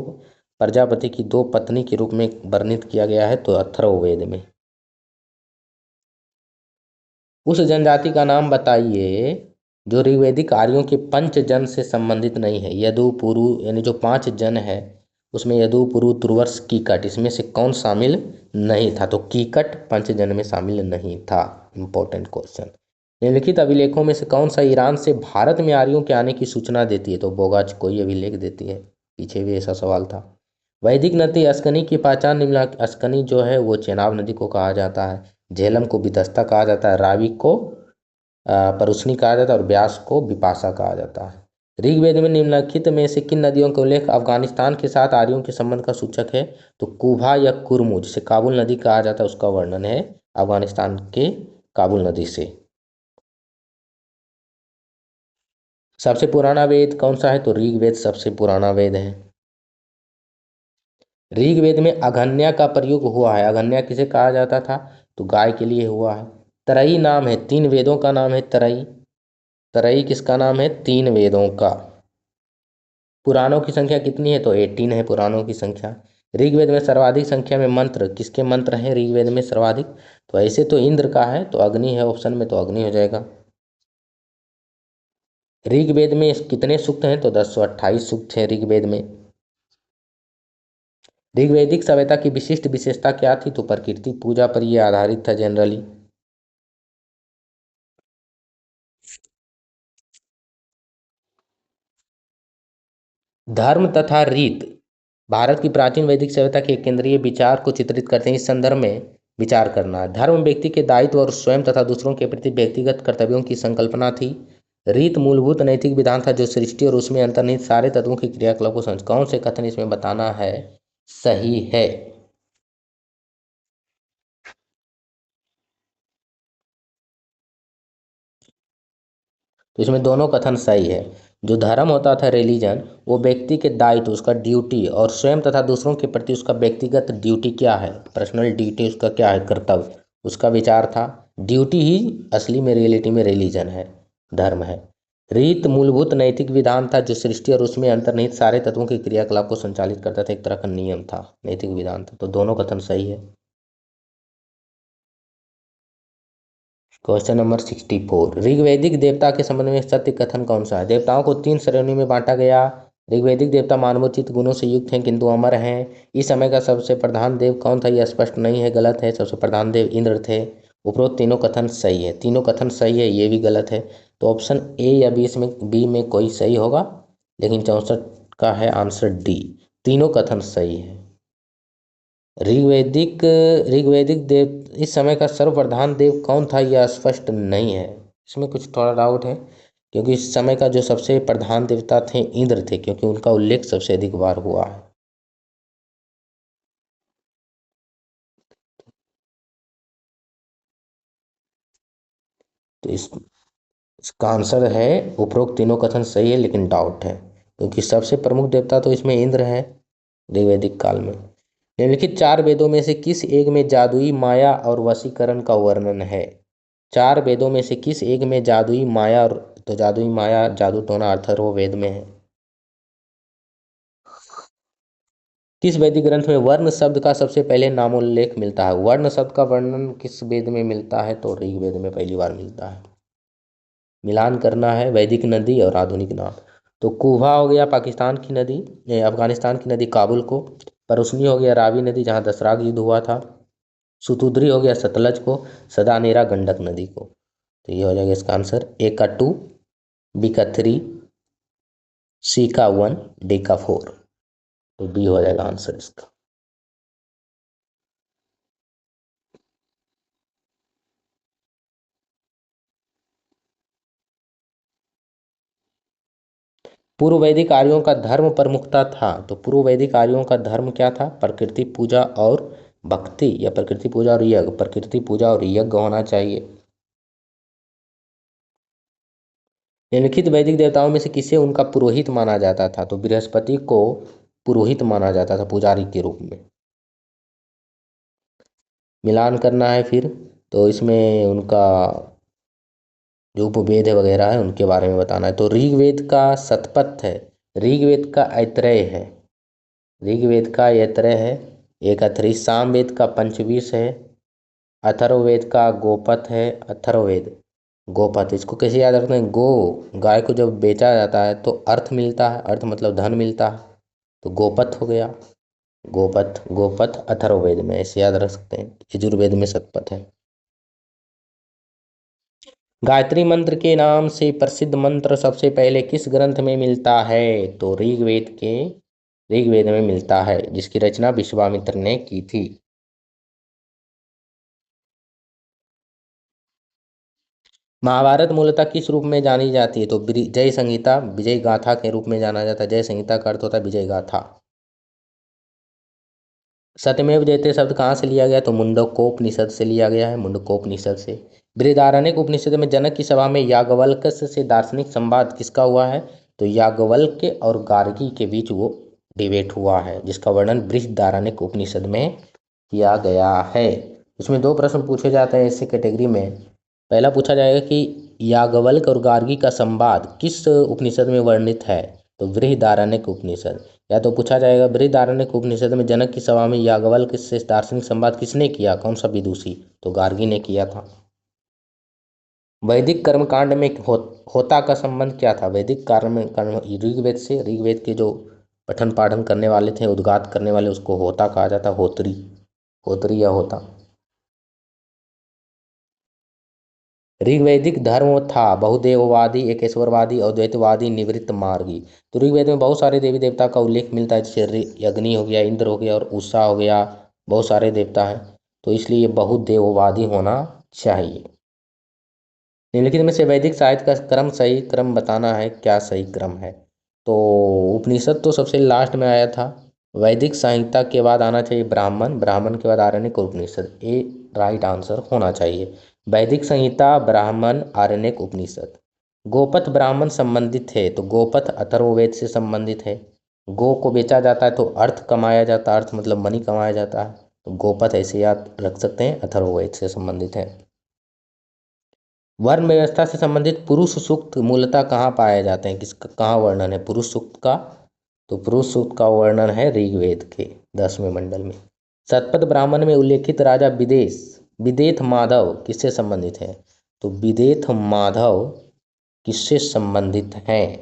प्रजापति की दो पत्नी के रूप में वर्णित किया गया है, तो अथर्ववेद में। उस जनजाति का नाम बताइए जो ऋग्वैदिक आर्यों के पंचजन से संबंधित नहीं है। यदु, पुरु, यानी जो 5 जन है उसमें यदु, पुरु, तुर्वस, कीकट, इसमें से कौन शामिल नहीं था? तो कीकट पंचजन में शामिल नहीं था। Important question. निम्नलिखित अभिलेखों में से कौन सा ईरान से भारत में आर्यों के आने की सूचना देती है? तो बोगाच कोई अभिलेख देती है, पीछे भी ऐसा सवाल था। वैदिक नदी अस्कनी की पहचान निम्नलिखित, अस्कनी जो है वो चेनाब नदी को कहा जाता है। झेलम को वितस्ता कहा जाता है, रावि को परुष्णी कहा जाता है और ब्यास को विपाशा कहा जाता है। ऋग्वेद में निम्नलिखित में से किन नदियों का उल्लेख अफगानिस्तान के साथ आर्यों के संबंध का सूचक है? तो कुभा या कुरमु, जिसे काबुल नदी कहा जाता है, उसका वर्णन है अफगानिस्तान के काबुल नदी से। सबसे पुराना वेद कौन सा है? तो ऋग्वेद सबसे पुराना वेद है। ऋग्वेद में अघन्या का प्रयोग हुआ है। अघन्या किसे कहा जाता था? तो गाय के लिए हुआ है। तरई नाम है, 3 वेदों का नाम है तरई। तरई किसका नाम है? 3 वेदों का। पुराणों की संख्या कितनी है? तो 18 है पुराणों की संख्या। ऋग्वेद में सर्वाधिक संख्या में मंत्र किसके मंत्र हैं ऋग्वेद में सर्वाधिक? तो ऐसे तो इंद्र का है, तो अग्नि है ऑप्शन में, तो अग्नि हो जाएगा। ऋग्वेद में कितने सूक्त हैं? तो 1028 सूक्त हैं ऋग्वेद में। ऋग्वैदिक सभ्यता की विशिष्ट विशेषता क्या थी? तो प्रकृति पूजा पर यह आधारित था जनरली। धर्म तथा रीत भारत की प्राचीन वैदिक सभ्यता के केंद्रीय विचार को चित्रित करते हैं। इस संदर्भ में विचार करना है। धर्म व्यक्ति के दायित्व और स्वयं तथा दूसरों के प्रति व्यक्तिगत कर्तव्यों की संकल्पना थी। रीत मूलभूत नैतिक विधान था जो सृष्टि और उसमें अंतर्निहित सारे तत्वों के क्रियाकलाप को समझ। कौन से कथन इसमें बताना है सही है? तो इसमें दोनों कथन सही है। जो धर्म होता था रिलीजन, वो व्यक्ति के दायित्व, उसका ड्यूटी, और स्वयं तथा दूसरों के प्रति उसका व्यक्तिगत ड्यूटी क्या है, पर्सनल ड्यूटी उसका क्या है, कर्तव्य, उसका विचार था। ड्यूटी ही असली में रियलिटी में रिलीजन है, धर्म है। रीत मूलभूत नैतिक विधान था जो सृष्टि और उसमें अंतर्निहित सारे तत्वों के क्रियाकलाप को संचालित करता था, एक तरह का नियम था, नैतिक विधान था। तो दोनों कथन सही है। क्वेश्चन नंबर 64, ऋग्वैदिक देवता के संबंध में सत्य कथन कौन सा है? देवताओं को 3 श्रेणियों में बांटा गया। ऋग्वैदिक देवता मानवोचित गुणों से युक्त हैं किंतु अमर हैं। इस समय का सबसे प्रधान देव कौन था? यह स्पष्ट नहीं है, गलत है। सबसे प्रधान देव इंद्र थे। उपरोक्त तीनों कथन सही है। तीनों कथन सही है, ये भी गलत है। तो ऑप्शन ए या बी, इसमें बी में कोई सही होगा, लेकिन 64 का है आंसर डी। तीनों कथन सही है। ऋग्वैदिक ऋग्वैदिक देव इस समय का सर्वप्रधान देव कौन था, यह स्पष्ट नहीं है। इसमें कुछ थोड़ा डाउट है, क्योंकि इस समय का जो सबसे प्रधान देवता थे इंद्र थे, क्योंकि उनका उल्लेख सबसे अधिक बार हुआ है। तो इसका आंसर है उपरोक्त तीनों कथन सही है, लेकिन डाउट है, क्योंकि सबसे प्रमुख देवता तो इसमें इंद्र है ऋग्वैदिक काल में। निम्नलिखित 4 वेदों में से किस एक में जादुई माया और वशीकरण का वर्णन है? 4 वेदों में से किस एक में जादुई माया और, तो जादुई माया जादू टोना अथर्ववेद में है। किस वैदिक ग्रंथ में वर्ण शब्द का सबसे पहले नामोल्लेख मिलता है? वर्ण शब्द का वर्णन किस वेद में मिलता है? तो ऋग्वेद में पहली बार मिलता है। मिलान करना है वैदिक नदी और आधुनिक नाम। तो कुहा हो गया पाकिस्तान की नदी, अफगानिस्तान की नदी काबुल को। परुस्नी हो गया रावी नदी जहाँ दसराग युद्ध हुआ था। सुतुद्री हो गया सतलज को। सदानेरा गंडक नदी को। तो ये हो जाएगा इसका आंसर। ए का 2, बी का 3, सी का 1, डी का 4। तो बी हो जाएगा आंसर इसका। पूर्व वैदिक आर्यों का धर्म प्रमुखता था। तो पूर्व वैदिक आर्यों का धर्म क्या था? प्रकृति पूजा और भक्ति, या प्रकृति पूजा और यज्ञ? प्रकृति पूजा और यज्ञ होना चाहिए। निम्नलिखित वैदिक देवताओं में से किसे उनका पुरोहित माना जाता था? तो बृहस्पति को पुरोहित माना जाता था, पुजारी के रूप में। मिलान करना है फिर। तो इसमें उनका जो उपवेद है वगैरह है, उनके बारे में बताना है। तो ऋग्वेद का शतपथ है, ऋग्वेद का ऐतरेय है, ऋग्वेद का ऐतरेय है, एक अथरी। सामवेद का पंचविंश है। अथर्ववेद का गोपथ है, अथर्ववेद गोपथ। इसको कैसे याद रखते हैं? गाय को जब बेचा जाता है तो अर्थ मिलता है, अर्थ मतलब धन मिलता है, तो गोपथ हो गया। गोपथ गोपथ अथर्ववेद में, ऐसे याद रख सकते हैं। यजुर्वेद में शतपथ है। गायत्री मंत्र के नाम से प्रसिद्ध मंत्र सबसे पहले किस ग्रंथ में मिलता है? तो ऋग्वेद में मिलता है, जिसकी रचना विश्वामित्र ने की थी। महाभारत मूलतः किस रूप में जानी जाती है? तो जय संहिता, विजय गाथा के रूप में जाना जाता है। जय संहिता का अर्थ होता है विजय गाथा। सत्यमेव जयते शब्द कहाँ से लिया गया? तो मुंडकोपनिषद से लिया गया है, मुंडकोपनिषद से। बृहदारण्यक उपनिषद में जनक की सभा में याज्ञवल्क्य से दार्शनिक संवाद किसका हुआ है? तो याज्ञवल्क्य और गार्गी के बीच वो डिबेट हुआ है, जिसका वर्णन बृहदारण्यक उपनिषद में किया गया है। उसमें दो प्रश्न पूछे जाते हैं इसी कैटेगरी में। पहला पूछा जाएगा कि याज्ञवल्क्य और गार्गी का संवाद किस उपनिषद में वर्णित है? तो बृहदारण्यक उपनिषद। या तो पूछा जाएगा बृहदारण्यक उपनिषद में जनक की सभा में याज्ञवल्क्य से दार्शनिक संवाद किसने किया, कौन सा विदुषी? तो गार्गी ने किया था। वैदिक कर्मकांड में होता का संबंध क्या था? वैदिक कर्म ऋग्वेद से। ऋग्वेद के जो पठन पाठन करने वाले थे, उद्गात करने वाले, उसको होता कहा जाता, होत्री, होत्री या होता। ऋग्वैदिक धर्म था बहुदेववादी, एकेश्वरवादी, अद्वैतवादी, निवृत्त मार्गी। तो ऋग्वेद में बहुत सारे देवी देवता का उल्लेख मिलता है, जैसे अग्नि हो गया, इंद्र हो गया और उषा हो गया, बहुत सारे देवता हैं। तो इसलिए ये बहुदेववादी होना चाहिए। निम्नलिखित में से वैदिक साहित्य का क्रम, सही क्रम बताना है, क्या सही क्रम है? तो उपनिषद तो सबसे लास्ट में आया था। वैदिक संहिता के बाद आना चाहिए ब्राह्मण, ब्राह्मण के बाद आरण्यक और उपनिषद। ए राइट आंसर होना चाहिए। वैदिक संहिता, ब्राह्मण, आरण्यक, उपनिषद। गोपथ ब्राह्मण संबंधित है, तो गोपथ अथर्ववेद से संबंधित है। गो को बेचा जाता है तो अर्थ कमाया जाता है, अर्थ मतलब मनी कमाया जाता है, तो गोपथ ऐसे याद रख सकते हैं, अथर्ववेद से संबंधित है। वर्ण व्यवस्था से संबंधित पुरुष सूक्त मूलतः कहाँ पाए जाते हैं, किसका कहाँ वर्णन है पुरुष सूक्त का? तो पुरुष सूक्त का वर्णन है ऋग्वेद के 10वें मंडल में। शतपथ ब्राह्मण में उल्लेखित राजा विदेथ माधव किससे संबंधित है? तो विदेथ माधव किससे संबंधित हैं?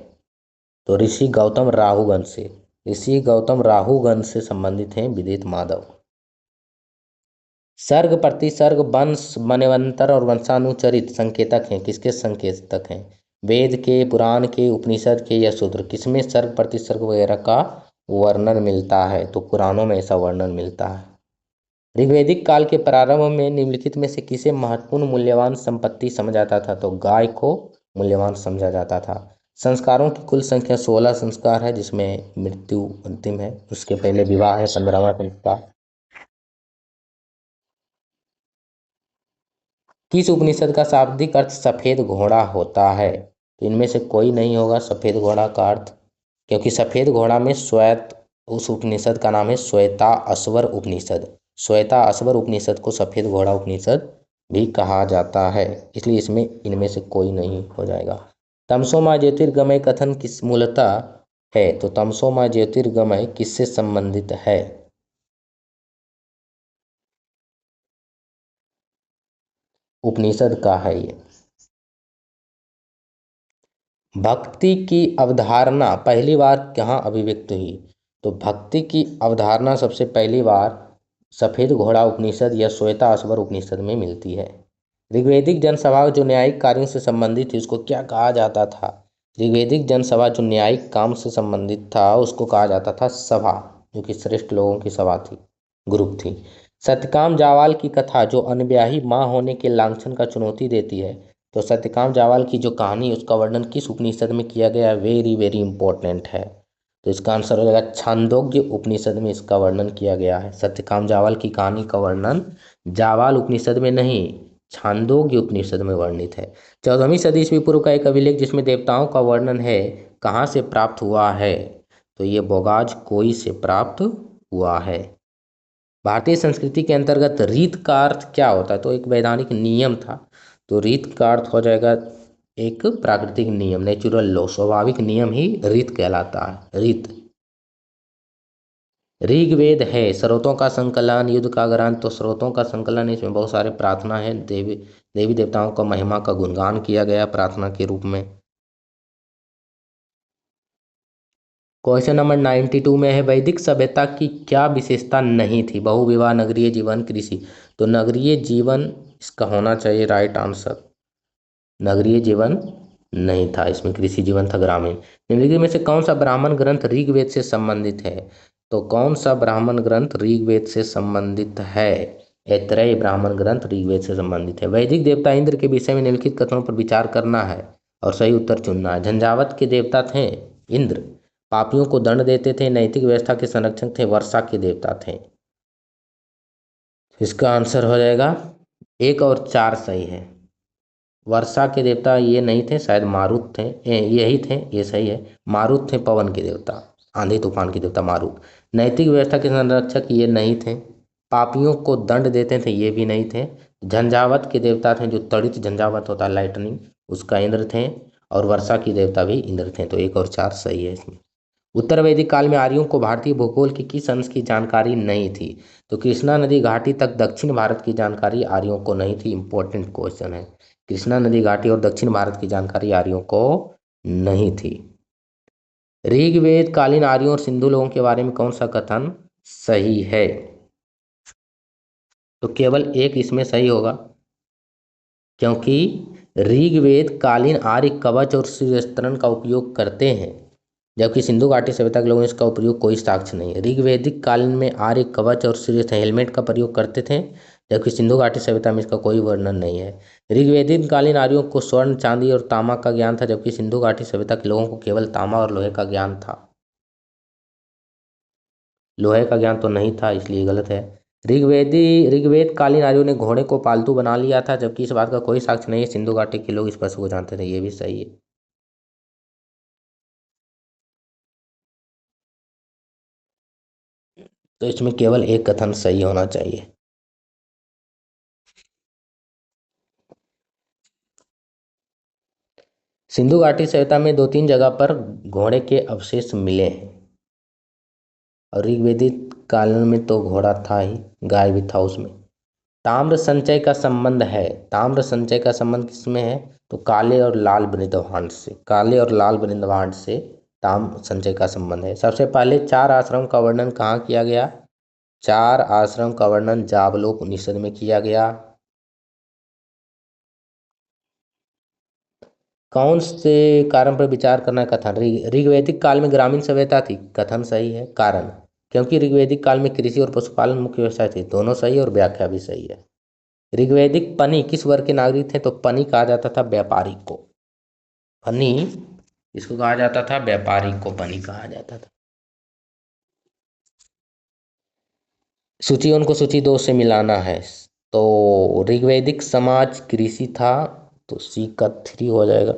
तो ऋषि गौतम राहुगण से। ऋषि गौतम राहुगण से संबंधित हैं विदेथ माधव। सर्ग प्रतिसर्ग वंश मनवंतर और वंशानुचरित संकेतक हैं, किसके संकेतक हैं? वेद के, पुराण के, उपनिषद के या शूद्र? किसमें सर्ग प्रतिसर्ग वगैरह का वर्णन मिलता है? तो पुराणों में ऐसा वर्णन मिलता है। ऋग्वैदिक काल के प्रारंभ में निम्नलिखित में से किसे महत्वपूर्ण मूल्यवान संपत्ति समझा जाता था? तो गाय को मूल्यवान समझा जाता था। संस्कारों की कुल संख्या 16 संस्कार है, जिसमें मृत्यु अंतिम है, उसके पहले विवाह है 15वां संस्कार। किस उपनिषद का शाब्दिक अर्थ सफेद घोड़ा होता है? तो इनमें से कोई नहीं होगा सफेद घोड़ा का अर्थ, क्योंकि सफेद घोड़ा में श्वेत, उस उपनिषद का नाम है श्वेता अस्वर उपनिषद। श्वेता अस्वर उपनिषद को सफेद घोड़ा उपनिषद भी कहा जाता है, इसलिए इसमें इनमें से कोई नहीं हो जाएगा। तमसोमा ज्योतिर्गमय कथन किस मूलतः है? तो तमसोमा ज्योतिर्गमय किससे संबंधित है? उपनिषद का है ये। भक्ति की अवधारणा पहली बार कहाँ अभिव्यक्त हुई? तो भक्ति की अवधारणा सबसे पहली बार सफेद घोड़ा उपनिषद या श्वेता अस्वर उपनिषद में मिलती है। ऋग्वैदिक जनसभा जो न्यायिक कार्यों से संबंधित थी उसको क्या कहा जाता था? ऋग्वैदिक जनसभा जो न्यायिक काम से संबंधित था उसको कहा जाता था सभा, जो कि श्रेष्ठ लोगों की सभा थी, ग्रुप थी। सत्यकाम जावाल की कथा जो अनब्याही माँ होने के लांछन का चुनौती देती है, तो सत्यकाम जावाल की जो कहानी उसका वर्णन किस उपनिषद में किया गया? वेरी वेरी इंपॉर्टेंट है, तो इसका आंसर हो जाएगा छांदोग्य उपनिषद में इसका वर्णन किया गया है। सत्यकाम जावाल की कहानी का वर्णन जावाल उपनिषद में नहीं, छांदोग्य उपनिषद में वर्णित है। 14वीं सदी ईस्वी पूर्व का एक अभिलेख जिसमें देवताओं का वर्णन है, कहाँ से प्राप्त हुआ है? तो ये बोगाज कोई से प्राप्त हुआ है। भारतीय संस्कृति के अंतर्गत रीत का अर्थ क्या होता है? तो एक वैधानिक नियम था, तो रीत का अर्थ हो जाएगा एक प्राकृतिक नियम, नेचुरल लॉ, स्वाभाविक नियम ही रीत कहलाता है। रीत ऋग्वेद है स्रोतों का संकलन, युद्ध का ग्रंथ, तो स्रोतों का संकलन, इसमें बहुत सारे प्रार्थना है, देवी देवी देवताओं का महिमा का गुणगान किया गया प्रार्थना के रूप में। क्वेश्चन नंबर 92 में है वैदिक सभ्यता की क्या विशेषता नहीं थी? बहुविवाह, नगरीय जीवन, कृषि। तो नगरीय जीवन इसका होना चाहिए राइट आंसर। नगरीय जीवन नहीं था, इसमें कृषि जीवन था, ग्रामीण। निम्नलिखित में से कौन सा ब्राह्मण ग्रंथ ऋग्वेद से संबंधित है? तो कौन सा ब्राह्मण ग्रंथ ऋग्वेद से संबंधित है? ऐतरेय ब्राह्मण ग्रंथ ऋग्वेद से संबंधित है। वैदिक देवता इंद्र के विषय में निम्नलिखित कथनों पर विचार करना है और सही उत्तर चुनना है। झंझावात के देवता थे इंद्र, पापियों को दंड देते थे, नैतिक व्यवस्था के संरक्षक थे, वर्षा के देवता थे। इसका आंसर हो जाएगा 1 और 4 सही है। वर्षा के देवता ये नहीं थे, शायद मारुत थे, यही थे, ये सही है। मारुत थे पवन के देवता, आंधी तूफान के देवता मारुत। नैतिक व्यवस्था के संरक्षक ये नहीं थे। पापियों को दंड देते थे, ये भी नहीं थे। झंझावत के देवता थे, जो तड़ित झंझावत होता है लाइटनिंग, उसका इंद्र थे। और वर्षा की देवता भी इंद्र थे। तो 1 और 4 सही है इसमें। उत्तर वैदिक काल में आर्यों को भारतीय भूगोल की किस अंश की जानकारी नहीं थी? तो कृष्णा नदी घाटी तक दक्षिण भारत की जानकारी आर्यों को नहीं थी। इंपॉर्टेंट क्वेश्चन है। कृष्णा नदी घाटी और दक्षिण भारत की जानकारी आर्यों को नहीं थी। ऋग्वेद कालीन आर्यों और सिंधु लोगों के बारे में कौन सा कथन सही है? तो केवल एक इसमें सही होगा, क्योंकि ऋग्वेद कालीन आर्य कवच और सूर्यस्त्रण का उपयोग करते हैं, जबकि सिंधु घाटी सभ्यता के लोगों में इसका उपयोग कोई साक्ष्य नहीं है। ऋग्वैदिक कालीन में आर्य कवच और सूर्य हेलमेट का प्रयोग करते थे, जबकि सिंधु घाटी सभ्यता में इसका कोई वर्णन नहीं है। ऋग्वैदिक कालीन आर्यों को स्वर्ण, चांदी और तांबा का ज्ञान था, जबकि सिंधु घाटी सभ्यता के लोगों को केवल तांबा और लोहे का ज्ञान था। लोहे का ज्ञान तो नहीं था, इसलिए गलत है। ऋग्वेद कालीन आर्यों ने घोड़े को पालतू बना लिया था, जबकि इस बात का कोई साक्ष्य नहीं है। सिंधु घाटी के लोग इस पशु को जानते थे, ये भी सही है। तो इसमें केवल एक कथन सही होना चाहिए। सिंधु घाटी सभ्यता में 2-3 जगह पर घोड़े के अवशेष मिले हैं, और ऋग्वेदिक काल में तो घोड़ा था ही, गाय भी था उसमें। ताम्र संचय का संबंध है, ताम्र संचय का संबंध किसमें है? तो काले और लाल बृंदाभांड से, काले और लाल बृंदाभांड से ताम्र संचय का संबंध है। सबसे पहले 4 आश्रम का वर्णन कहाँ किया गया? 4 आश्रम का वर्णन जाबलोपनिषद में किया गया। कौन से कारण पर विचार करना है? कथन। ऋग्वैदिक काल में ग्रामीण सभ्यता थी, कथन सही है। कारण, क्योंकि ऋग्वैदिक काल में कृषि और पशुपालन मुख्य व्यवसाय थे, दोनों सही और व्याख्या भी सही है। ऋग्वैदिक पनी किस वर्ग के नागरिक थे? तो पनी कहा जाता था व्यापारी को। पनी इसको कहा जाता था, व्यापारी को पनी कहा जाता था। सूची 1 को सूची 2 से मिलाना है। तो ऋग्वैदिक समाज कृषि था, तो सी का 3 हो जाएगा।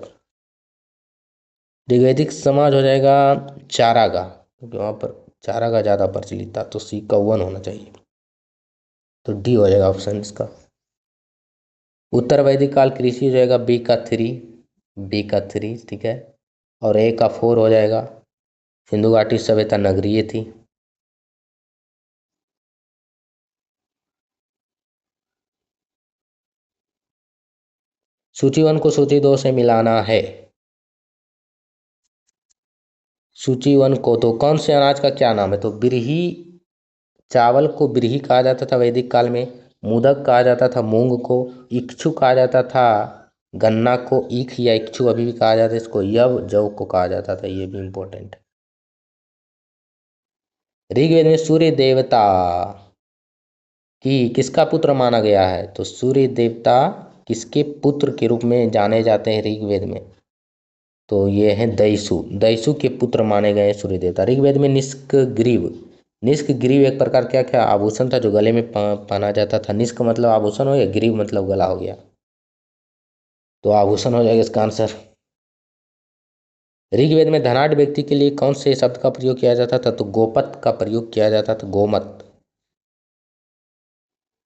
ऋग्वैदिक समाज हो जाएगा चारागाह, क्योंकि वहाँ पर चारागाह ज़्यादा प्रचलित था, तो सी का 1 होना चाहिए। तो डी हो जाएगा ऑप्शन इसका। उत्तर वैदिक काल कृषि हो जाएगा, बी का 3, बी का 3 ठीक है। और ए का 4 हो जाएगा। सिंधु घाटी सभ्यता नगरीय थी। सूची 1 को सूची 2 से मिलाना है। सूची 1 को, तो कौन से अनाज का क्या नाम है? तो बिरही, चावल को बिरही कहा जाता था वैदिक काल में। मोदक कहा जाता था मूंग को। इक्षु कहा जाता था गन्ना को। ईख या इक्षु अभी भी कहा जाता है इसको। यव जौ को कहा जाता था, ये भी इंपॉर्टेंट। ऋग्वेद में सूर्य देवता की किसका पुत्र माना गया है? तो सूर्य देवता किसके पुत्र के रूप में जाने जाते हैं ऋग्वेद में? तो ये हैं दैसु, दैसु के पुत्र माने गए सूर्य देवता। ऋग्वेद में निष्क ग्रीव, निष्क ग्रीव एक प्रकार क्या क्या आभूषण था जो गले में पहना जाता था। निष्क मतलब आभूषण हो गया, ग्रीव मतलब गला हो गया, तो आभूषण हो जाएगा इसका आंसर। ऋग्वेद में धनाढ़ व्यक्ति के लिए कौन से शब्द का प्रयोग किया जाता था? तो गोपत का प्रयोग किया जाता था। गोमत,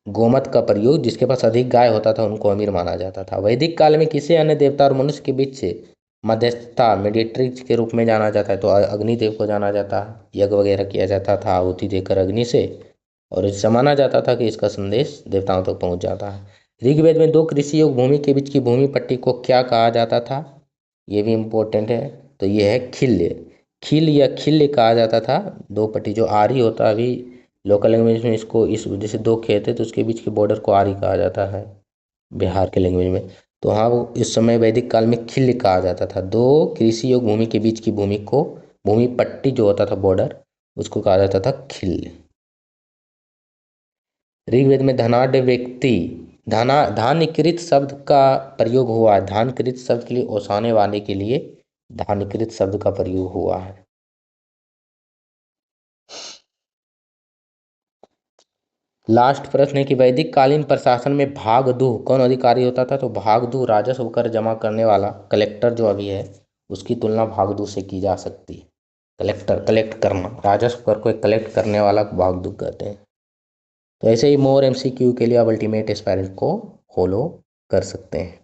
गोमत का प्रयोग, जिसके पास अधिक गाय होता था उनको अमीर माना जाता था। वैदिक काल में किसे अन्य देवता और मनुष्य के बीच से मध्यस्थता, मेडिएटरी के रूप में जाना जाता है? तो अग्निदेव को जाना जाता है। यज्ञ वगैरह किया जाता था आहुति देकर अग्नि से, और इससे माना जाता था कि इसका संदेश देवताओं तक पहुंच जाता है। ऋग्वेद में 2 कृषि योग भूमि के बीच की भूमि पट्टी को क्या कहा जाता था? ये भी इम्पोर्टेंट है। तो ये है खिल्य, खिल या खिल्य कहा जाता था। 2 पट्टी जो आरी होता है, अभी लोकल लैंग्वेज में इसको, इस जैसे 2 खेत है तो उसके बीच के बॉर्डर को आरी कहा जाता है बिहार के लैंग्वेज में। तो हाँ, वो इस समय वैदिक काल में खिल्य कहा जाता था। 2 कृषि योग भूमि के बीच की भूमि को, भूमि पट्टी जो होता था बॉर्डर, उसको कहा जाता था खिल्य। ऋग्वेद में धनाढ़ व्यक्ति, धान्यकृत शब्द का प्रयोग हुआ है। धान्यकृत शब्द के लिए ओसाने वाले के लिए धान्यकृत शब्द का प्रयोग हुआ है। लास्ट प्रश्न है कि वैदिक कालीन प्रशासन में भागदूह कौन अधिकारी होता था? तो भागदूह राजस्व कर जमा करने वाला कलेक्टर जो अभी है उसकी तुलना भागदूह से की जा सकती है। कलेक्ट करना, राजस्व कर को कलेक्ट करने वाला भागदूह कहते हैं। तो ऐसे ही मोर MCQ के लिए आप अल्टीमेट एस्पायरेंट को फॉलो कर सकते हैं।